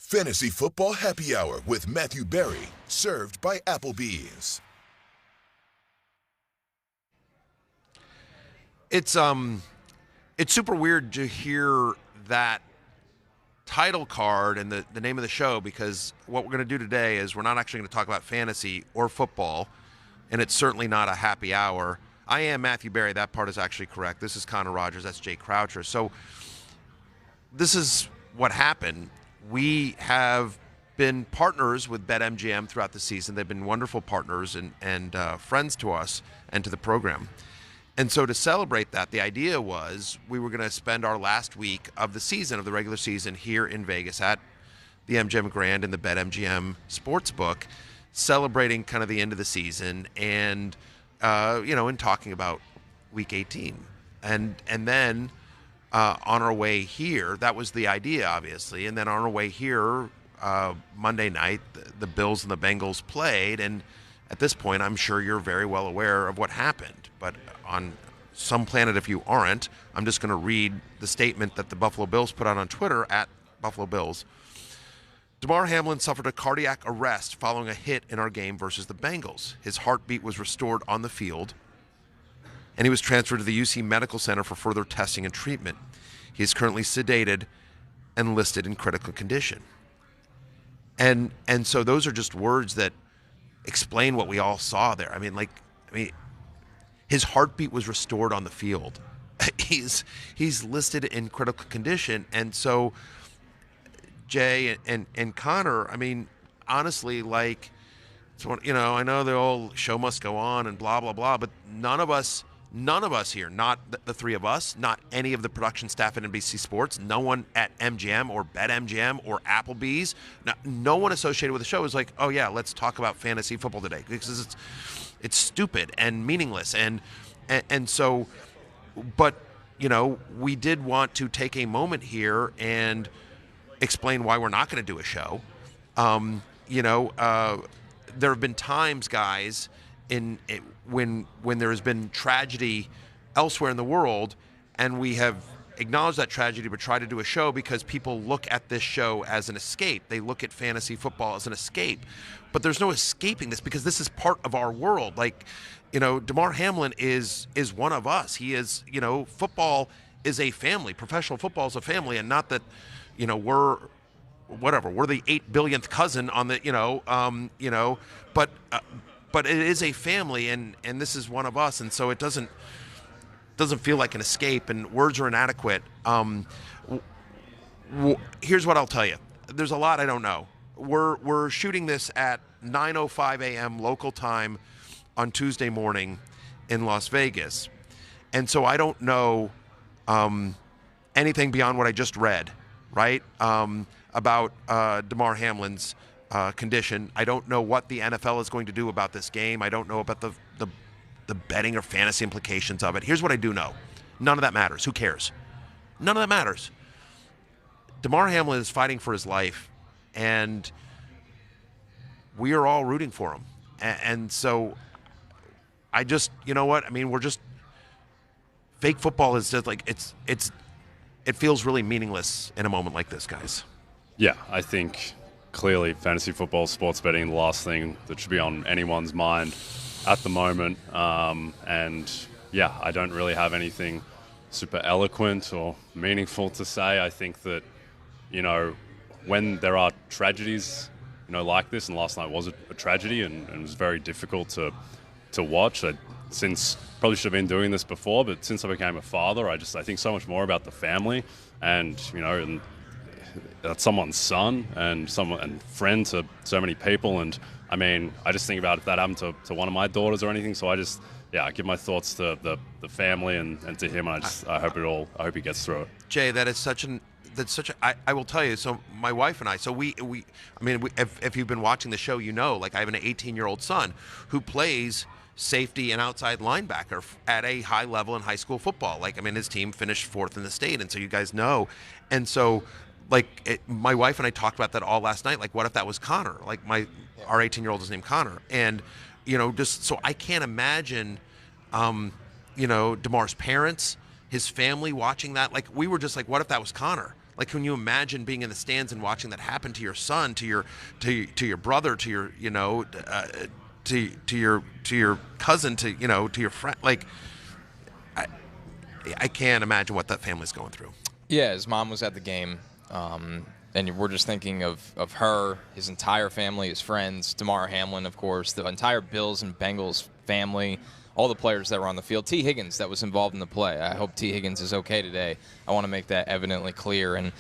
Fantasy Football Happy Hour with Matthew Berry, served by Applebee's. It's super weird to hear that title card and the name of the show, because what we're going to do today is we're not actually going to talk about fantasy or football, and it's certainly not a happy hour. I am Matthew Berry. That part is actually correct. This is Connor Rogers. That's Jay Croucher. So this is what happened. We have been partners with BetMGM throughout the season. They've been wonderful partners and friends to us and to the program. And so to celebrate that, the idea was we were going to spend our last week of the season, of the regular season, here in Vegas at the MGM Grand in the BetMGM Sportsbook, celebrating kind of the end of the season and, and talking about Week 18. And then on our way here, that was the idea, obviously. And then on our way here, Monday night, the Bills and the Bengals played. And at this point, I'm sure you're very well aware of what happened. But on some planet, if you aren't, I'm just going to read the statement that the Buffalo Bills put out on Twitter at Buffalo Bills. Damar Hamlin suffered a cardiac arrest following a hit in our game versus the Bengals. His heartbeat was restored on the field, and he was transferred to the UC Medical Center for further testing and treatment. He is currently sedated and listed in critical condition. And so those are just words that explain what we all saw there. I mean, his heartbeat was restored on the field. He's listed in critical condition. And so Jay and Connor, I mean, honestly, I know the old show must go on and blah, blah, blah, but none of us here, not the three of us, not any of the production staff at NBC Sports, no one at MGM or BetMGM or Applebee's, no one associated with the show is like, oh yeah, let's talk about fantasy football today, because it's stupid and meaningless. And so, but, we did want to take a moment here and explain why we're not going to do a show. There have been times, guys, when there has been tragedy elsewhere in the world, and we have acknowledged that tragedy but try to do a show because people look at this show as an escape. They look at fantasy football as an escape. But there's no escaping this, because this is part of our world. Damar Hamlin is one of us. He is, football is a family. Professional football is a family, and not that, we're the 8 billionth cousin on the, but it is a family, and this is one of us, and so it doesn't feel like an escape, and words are inadequate. Here's what I'll tell you. There's a lot I don't know. We're shooting this at 9:05 a.m. local time on Tuesday morning in Las Vegas, and so I don't know anything beyond what I just read, right, about Damar Hamlin's condition. I don't know what the NFL is going to do about this game. I don't know about the betting or fantasy implications of it. Here's what I do know. None of that matters. Who cares? None of that matters. Damar Hamlin is fighting for his life, and we are all rooting for him. And so I just, we're just, fake football is just it feels really meaningless in a moment like this, guys. Yeah, I think clearly fantasy football, sports betting, the last thing that should be on anyone's mind at the moment. And yeah, I don't really have anything super eloquent or meaningful to say. I think that, when there are tragedies, like this, and last night was a tragedy and it was very difficult to watch. Since probably should have been doing this before, but since I became a father, I think so much more about the family and, and that's someone's son and friend to so many people. And I mean, I just think about if that happened to one of my daughters or anything. So I give my thoughts to the family and to him. And I hope he gets through it. Jay, I will tell you. So my wife and I, if you've been watching the show, I have an 18-year-old son who plays safety and outside linebacker at a high level in high school football. His team finished 4th in the state. And so you guys know. And so, my wife and I talked about that all last night. What if that was Connor? Our 18-year-old is named Connor. And, just so I can't imagine, Damar's parents, his family watching that. We were just what if that was Connor? Like, can you imagine being in the stands and watching that happen to your son, to your brother, to your to your cousin, to your friend? Like, I can't imagine what that family's going through. Yeah, his mom was at the game, and we're just thinking of her, his entire family, his friends, Damar Hamlin, of course, the entire Bills and Bengals family, all the players that were on the field. T. Higgins that was involved in the play. I hope T. Higgins is okay today. I want to make that evidently clear. And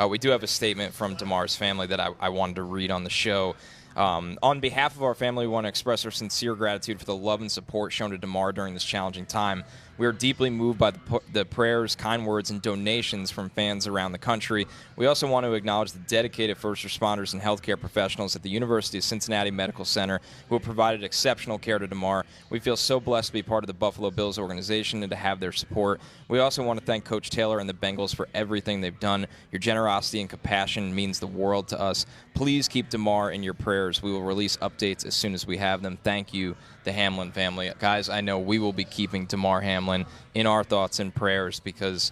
we do have a statement from Damar's family that I wanted to read on the show. On behalf of our family, we want to express our sincere gratitude for the love and support shown to Damar during this challenging time. We are deeply moved by the prayers, kind words, and donations from fans around the country. We also want to acknowledge the dedicated first responders and healthcare professionals at the University of Cincinnati Medical Center who have provided exceptional care to Damar. We feel so blessed to be part of the Buffalo Bills organization and to have their support. We also want to thank Coach Taylor and the Bengals for everything they've done. Your generosity and compassion means the world to us. Please keep Damar in your prayers. We will release updates as soon as we have them. Thank you, the Hamlin family. Guys, I know we will be keeping Damar Hamlin in our thoughts and prayers because,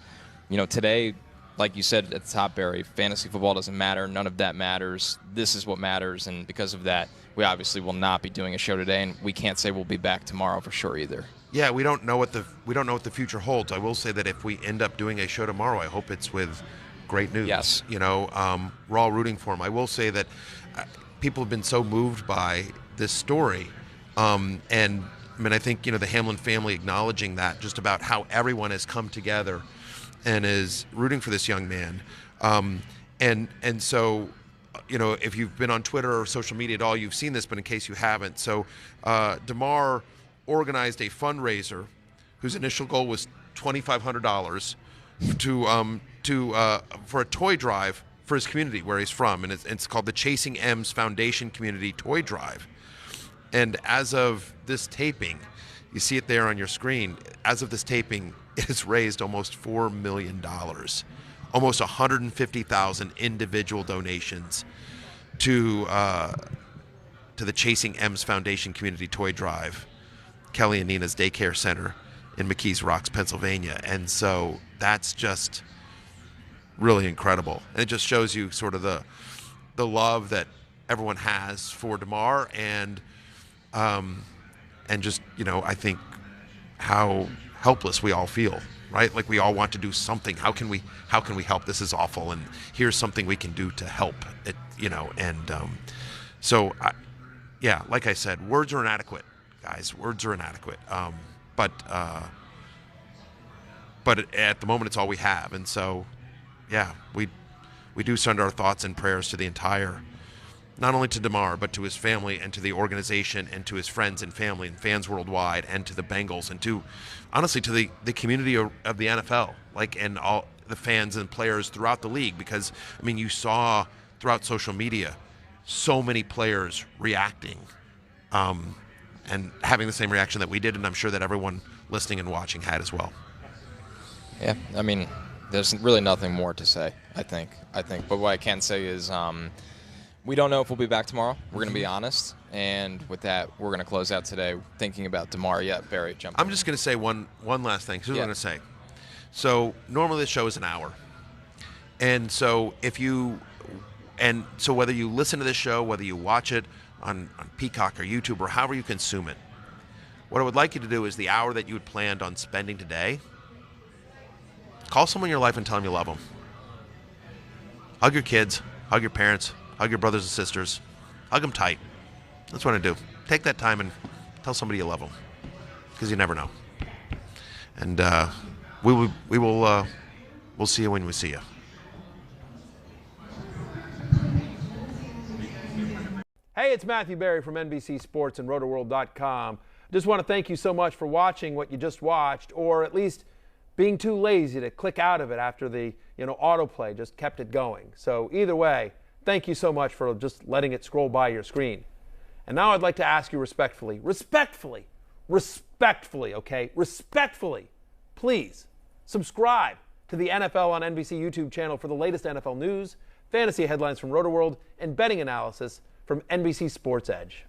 today, like you said at the top, Barry, fantasy football doesn't matter. None of that matters. This is what matters, and because of that, we obviously will not be doing a show today, and we can't say we'll be back tomorrow for sure either. Yeah, we don't know what the future holds. I will say that if we end up doing a show tomorrow, I hope it's with great news. Yes. We're all rooting for him. I will say that people have been so moved by this story, and I think the Hamlin family acknowledging that, just about how everyone has come together and is rooting for this young man, and so if you've been on Twitter or social media at all, you've seen this, but in case you haven't, so Damar organized a fundraiser whose initial goal was $2,500 for a toy drive for his community where he's from, and it's called the Chasing M's Foundation Community Toy Drive. And as of this taping, you see it there on your screen, as of this taping, it has raised almost $4 million, almost 150,000 individual donations to the Chasing M's Foundation Community Toy Drive, Kelly and Nina's daycare center in McKees Rocks, Pennsylvania. And so that's just really incredible. And it just shows you sort of the love that everyone has for Damar, and just, I think how helpless we all feel, right? Like, we all want to do something. How can we help? This is awful, and here's something we can do to help it, so like I said, words are inadequate, guys. Words are inadequate. But at the moment, it's all we have. And so, we do send our thoughts and prayers to the entire, not only to Damar, but to his family and to the organization and to his friends and family and fans worldwide, and to the Bengals, and to, honestly, to the community of the NFL, and all the fans and players throughout the league. Because, you saw throughout social media so many players reacting and having the same reaction that we did, and I'm sure that everyone listening and watching had as well. Yeah, there's really nothing more to say, I think. But what I can say is we don't know if we'll be back tomorrow. We're going to be honest. And with that, we're going to close out today thinking about Damar. Yeah, Barry, jump in. I'm just going to say one last thing. Here's what I'm going to say. So normally this show is an hour. And so whether you listen to this show, whether you watch it on Peacock or YouTube or however you consume it, what I would like you to do is the hour that you had planned on spending today, call someone in your life and tell them you love them. Hug your kids, hug your parents, hug your brothers and sisters, hug them tight. That's what I do. Take that time and tell somebody you love them, because you never know. And we'll see you when we see you. Hey, it's Matthew Berry from NBC Sports and Rotoworld.com. Just want to thank you so much for watching what you just watched, or at least being too lazy to click out of it after the autoplay just kept it going. So either way, thank you so much for just letting it scroll by your screen. And now I'd like to ask you respectfully, okay? Respectfully, please subscribe to the NFL on NBC YouTube channel for the latest NFL news, fantasy headlines from Rotoworld, and betting analysis from NBC Sports Edge.